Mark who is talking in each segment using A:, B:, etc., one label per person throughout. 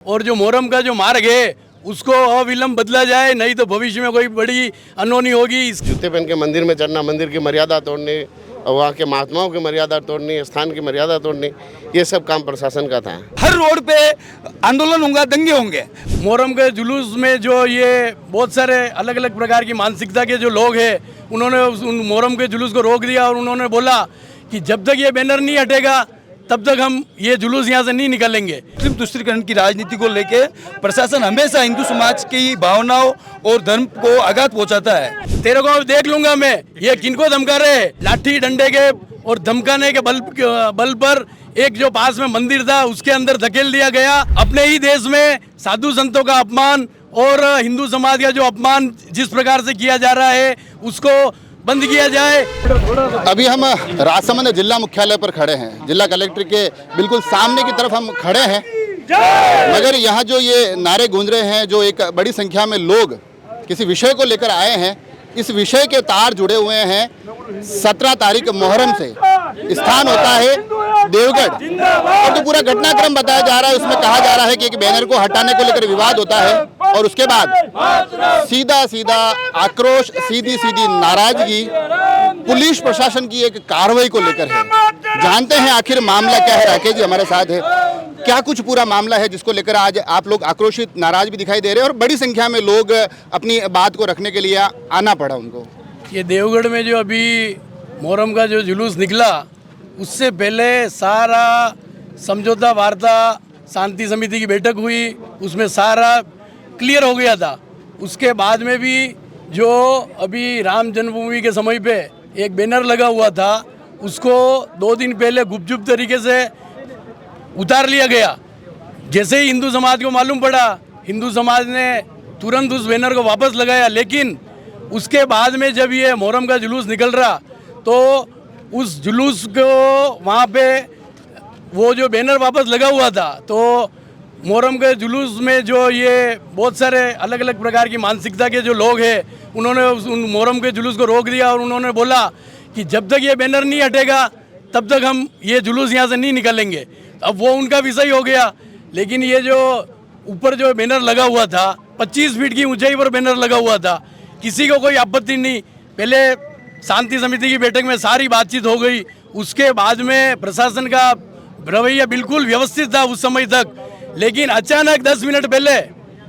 A: और जो मोहर्रम का जो मार्ग है उसको अविलंब बदला जाए, नहीं तो भविष्य में कोई बड़ी अनहोनी होगी।
B: जूते पहन के मंदिर में चढ़ना, मंदिर की मर्यादा तोड़ने और वहाँ के महात्माओं की मर्यादा तोड़नी, स्थान की मर्यादा तोड़नी, ये सब काम प्रशासन का था।
C: हर रोड पे आंदोलन होगा, दंगे होंगे।
A: मोहर्रम के जुलूस में जो ये बहुत सारे अलग अलग प्रकार की मानसिकता के जो लोग हैं, उन्होंने उन मोहर्रम के जुलूस को रोक दिया और उन्होंने बोला कि जब तक ये बैनर नहीं हटेगा तब तक हम ये जुलूस यहाँ से नहीं निकालेंगे।
C: मुस्लिम तुष्टीकरण की राजनीति को लेके प्रशासन हमेशा हिंदू समाज की भावनाओं और धर्म को आघात पहुंचाता है।
A: तेरे को देख लूंगा मैं, ये किनको धमका रहे हैं? लाठी डंडे के और धमकाने के बल पर एक जो पास में मंदिर था उसके अंदर धकेल दिया गया। अपने ही देश में साधु संतों का अपमान और हिंदू समाज का जो अपमान जिस प्रकार से किया जा रहा है उसको बंद किया जाए।
D: अभी हम राजसमंद जिला मुख्यालय पर खड़े हैं, जिला कलेक्टर के बिल्कुल सामने की तरफ हम खड़े हैं, मगर यहाँ जो ये नारे गूंज रहे हैं, जो एक बड़ी संख्या में लोग किसी विषय को लेकर आए हैं, इस विषय के तार जुड़े हुए हैं 17 तारीख मुहर्रम से। स्थान होता है देवगढ़ और जो पूरा घटनाक्रम बताया जा रहा है उसमें कहा जा रहा है कि एक बैनर को हटाने को लेकर विवाद होता है और उसके बाद सीधा सीधा आक्रोश, सीधी सीधी नाराजगी पुलिस प्रशासन की एक कार्रवाई को लेकर है। जानते हैं आखिर मामला क्या है। राकेश जी हमारे साथ है, क्या कुछ पूरा मामला है जिसको लेकर आज आप लोग आक्रोशित, नाराज भी दिखाई दे रहे हैं और बड़ी संख्या में लोग अपनी बात को रखने के लिए आना पड़ा उनको?
A: ये देवगढ़ में जो अभी मोहर्रम का जो जुलूस निकला उससे पहले सारा समझौता वार्ता शांति समिति की बैठक हुई, उसमें सारा क्लियर हो गया था। उसके बाद में भी जो अभी राम जन्मभूमि के समय पे एक बैनर लगा हुआ था उसको 2 दिन पहले गुपचुप तरीके से उतार लिया गया। जैसे ही हिंदू समाज को मालूम पड़ा, हिंदू समाज ने तुरंत उस बैनर को वापस लगाया। लेकिन उसके बाद में जब ये मोहर्रम का जुलूस निकल रहा तो उस जुलूस को वहाँ पे वो जो बैनर वापस लगा हुआ था, तो मोहर्रम के जुलूस में जो ये बहुत सारे अलग अलग प्रकार की मानसिकता के जो लोग हैं, उन्होंने उन मोहर्रम के जुलूस को रोक दिया और उन्होंने बोला कि जब तक ये बैनर नहीं हटेगा तब तक हम ये जुलूस यहाँ से नहीं निकालेंगे। अब वो उनका विषय हो गया। लेकिन ये जो ऊपर जो बैनर लगा हुआ था, 25 फीट की ऊंचाई पर बैनर लगा हुआ था, किसी को कोई आपत्ति नहीं। पहले शांति समिति की बैठक में सारी बातचीत हो गई, उसके बाद में प्रशासन का रवैया बिल्कुल व्यवस्थित था उस समय तक। लेकिन अचानक 10 मिनट पहले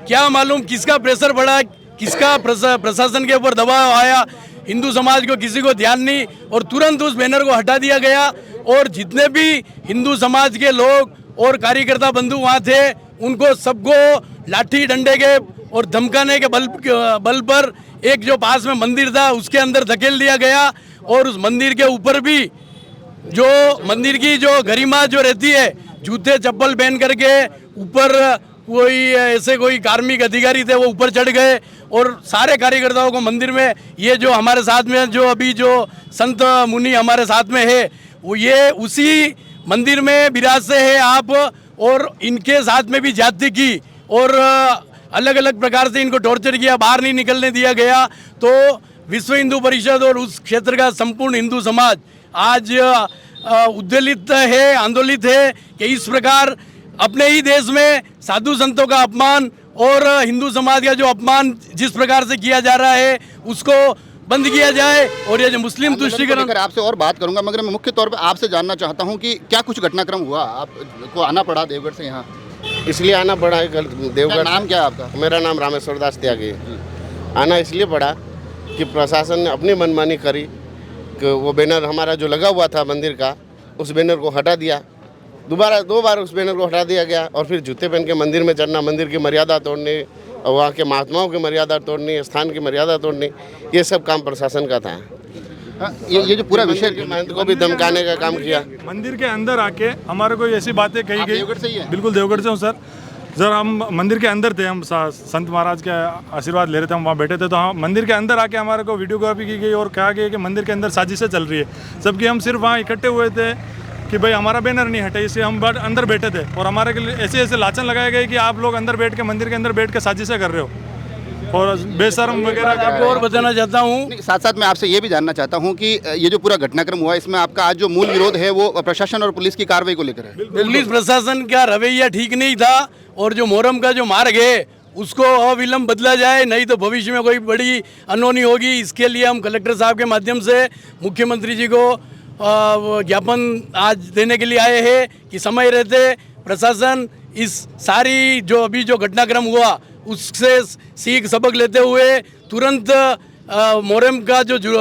A: क्या मालूम किसका प्रेशर बढ़ा, किसका प्रशासन के ऊपर दबाव आया, हिंदू समाज को किसी को ध्यान नहीं और तुरंत उस बैनर को हटा दिया गया। और जितने भी हिंदू समाज के लोग और कार्यकर्ता बंधु वहाँ थे उनको सबको लाठी डंडे के और धमकाने के बल पर एक जो पास में मंदिर था उसके अंदर धकेल दिया गया। और उस मंदिर के ऊपर भी जो मंदिर की जो गरिमा जो रहती है, जूते चप्पल पहन करके ऊपर कोई ऐसे कोई कार्मिक अधिकारी थे वो ऊपर चढ़ गए और सारे कार्यकर्ताओं को मंदिर में, ये जो हमारे साथ में जो अभी जो संत मुनि हमारे साथ में है वो ये उसी मंदिर में विराजते हैं आप। और इनके साथ में भी जाति की और अलग अलग प्रकार से इनको टॉर्चर किया, बाहर नहीं निकलने दिया गया। तो विश्व हिंदू परिषद और उस क्षेत्र का संपूर्ण हिंदू समाज आज उद्वेलित है, आंदोलित है कि इस प्रकार अपने ही देश में साधु संतों का अपमान और हिंदू समाज का जो अपमान जिस प्रकार से किया जा रहा है उसको बंद किया जाए। और ये जो मुस्लिम तुष्टीकरण,
D: आपसे और बात करूंगा, मगर मैं मुख्य तौर पे आपसे जानना चाहता हूं कि क्या कुछ घटनाक्रम हुआ, आपको आना पड़ा देवगढ़ से यहाँ?
B: इसलिए आना पड़ा है देवगढ़।
D: नाम क्या है आपका?
B: मेरा नाम रामेश्वर दास त्यागी। आना इसलिए पड़ा कि प्रशासन ने अपनी मनमानी करी कि वो बैनर हमारा जो लगा हुआ था मंदिर का, उस बैनर को हटा दिया। 2 बार उस बैनर को हटा दिया गया और फिर जूते पहन के मंदिर में चढ़ना, मंदिर की मर्यादा तोड़नी और वहाँ के महात्माओं की मर्यादा तोड़नी, स्थान की मर्यादा तोड़नी, ये सब काम प्रशासन का था।
D: ये जो पूरा विषय
B: महंत को भी धमकाने का काम किया।
E: मंदिर के अंदर आके हमारे को ऐसी बातें कही गई।
D: देवगढ़ से ही है?
E: बिल्कुल देवगढ़ से हूँ सर। हम मंदिर के अंदर थे, हम संत महाराज के आशीर्वाद ले रहे थे, हम वहाँ बैठे थे। तो हम मंदिर के अंदर आके हमारे को वीडियोग्राफी की गई और कहा गया कि मंदिर के अंदर साजिशें चल रही है सबकी। हम सिर्फ वहाँ इकट्ठे हुए थे कि भाई हमारा बैनर नहीं हटे, इसलिए हम अंदर बैठे थे और हमारे के लिए ऐसे ऐसे लाछन लगाए गए कि आप लोग अंदर बैठ के मंदिर के अंदर बैठ के साजिशें कर रहे हो और बेशर्म वगैरह।
A: आपको और बताना चाहता हूँ,
D: साथ साथ मैं आपसे ये भी जानना चाहता हूँ कि ये जो पूरा घटनाक्रम हुआ इसमें आपका आज जो मूल विरोध है वो प्रशासन और पुलिस की कार्रवाई को लेकर है।
A: पुलिस प्रशासन का रवैया ठीक नहीं था और जो मोहर्रम का जो मार्ग है उसको अविलंब बदला जाए, नहीं तो भविष्य में कोई बड़ी अनहोनी होगी। इसके लिए हम कलेक्टर साहब के माध्यम से मुख्यमंत्री जी को ज्ञापन आज देने के लिए आए हैं कि समय रहते प्रशासन इस सारी जो अभी जो घटनाक्रम हुआ उससे सीख सबक लेते हुए तुरंत मोहर्रम का जो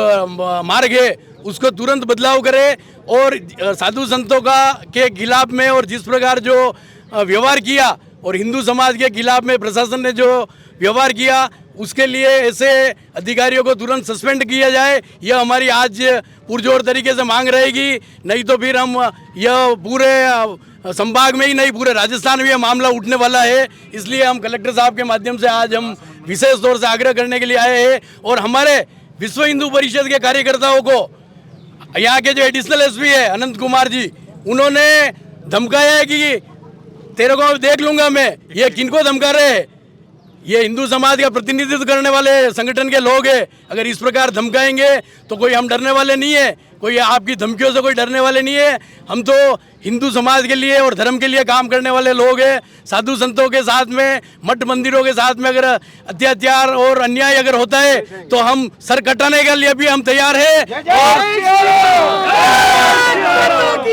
A: मार्ग है उसको तुरंत बदलाव करे और साधु संतों का के खिलाफ में और जिस प्रकार जो व्यवहार किया और हिंदू समाज के खिलाफ में प्रशासन ने जो व्यवहार किया उसके लिए ऐसे अधिकारियों को तुरंत सस्पेंड किया जाए। यह हमारी आज पुरजोर तरीके से मांग रहेगी, नहीं तो फिर हम यह पूरे संभाग में ही नहीं पूरे राजस्थान में यह मामला उठने वाला है। इसलिए हम कलेक्टर साहब के माध्यम से आज हम विशेष तौर से आग्रह करने के लिए आए हैं और हमारे विश्व हिंदू परिषद के कार्यकर्ताओं को यहाँ के जो एडिशनल एसपी है अनंत कुमार जी, उन्होंने धमकाया है कि तेरे को देख लूंगा मैं। ये किनको धमका रहे हैं? ये हिंदू समाज का प्रतिनिधित्व करने वाले संगठन के लोग हैं। अगर इस प्रकार धमकाएंगे तो कोई हम डरने वाले नहीं है, कोई आपकी धमकियों से कोई डरने वाले नहीं है। हम तो हिंदू समाज के लिए और धर्म के लिए काम करने वाले लोग हैं। साधु संतों के साथ में, मठ मंदिरों के साथ में अगर अत्याचार और अन्याय अगर होता है तो हम सर कटाने के लिए भी हम तैयार हैं।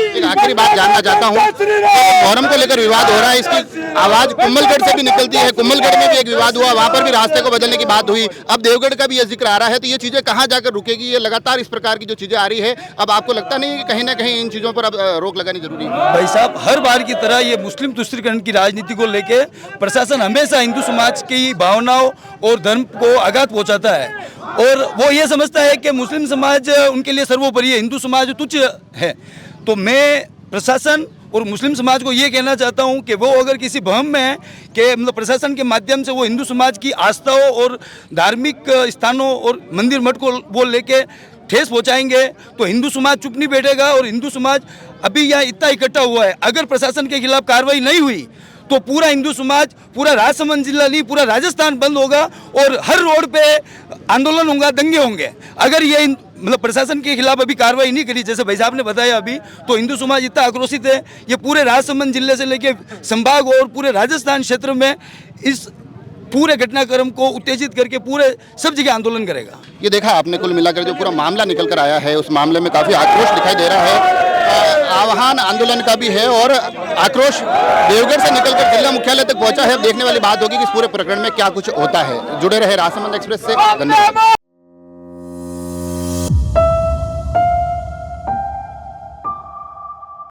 D: एक आखिरी बात जानना चाहता हूँ, मोहर्रम को लेकर विवाद हो रहा है, इसकी आवाज कुंभलगढ़ से भी निकलती है। कुंभलगढ़ में भी एक विवाद हुआ, वहां पर भी रास्ते को बदलने की बात हुई। अब देवगढ़ का भी ये जिक्र आ रहा है, तो ये चीजें कहाँ जाकर रुकेगी? ये लगातार इस प्रकार की जो चीजें आ रही है, अब आपको लगता नहीं है कि कहीं ना कहीं इन चीजों पर अब रोक लगानी जरूरी है?
C: भाई साहब, हर बार की तरह ये मुस्लिम तुष्टीकरण की राजनीति को लेके प्रशासन हमेशा हिंदू समाज की भावनाओं और धर्म को आघात पहुंचाता है और वो ये समझता है कि मुस्लिम समाज उनके लिए सर्वोपरि है, हिंदू समाज तुच्छ है। तो मैं प्रशासन और मुस्लिम समाज को ये कहना चाहता हूँ कि वो अगर किसी भ्रम में है कि मतलब प्रशासन के माध्यम से वो हिंदू समाज की आस्थाओं और धार्मिक स्थानों और मंदिर मठ को वो लेके ठेस पहुंचाएंगे तो हिंदू समाज चुप नहीं बैठेगा। और हिंदू समाज अभी यहाँ इतना इकट्ठा हुआ है, अगर प्रशासन के खिलाफ कार्रवाई नहीं हुई तो पूरा हिंदू समाज, पूरा राजसमंद जिला नहीं पूरा राजस्थान बंद होगा और हर रोड पे आंदोलन होगा, दंगे होंगे। अगर ये मतलब प्रशासन के खिलाफ अभी कार्रवाई नहीं करी, जैसे भाई साहब ने बताया अभी, तो हिंदू समाज इतना आक्रोशित है। ये पूरे राजसमंद जिले से लेके संभाग और पूरे राजस्थान क्षेत्र में इस पूरे घटनाक्रम को उत्तेजित करके पूरे सब जगह आंदोलन करेगा।
D: ये देखा आपने, कुल मिलाकर जो पूरा मामला निकल कर आया है उस मामले में काफी आक्रोश दिखाई दे रहा है। आह्वान आंदोलन का भी है और आक्रोश देवगढ़ से निकलकर जिला मुख्यालय तक पहुंचा है। अब देखने वाली बात होगी कि इस पूरे प्रकरण में क्या कुछ होता है। जुड़े रहे राजसमंद एक्सप्रेस से, धन्यवाद।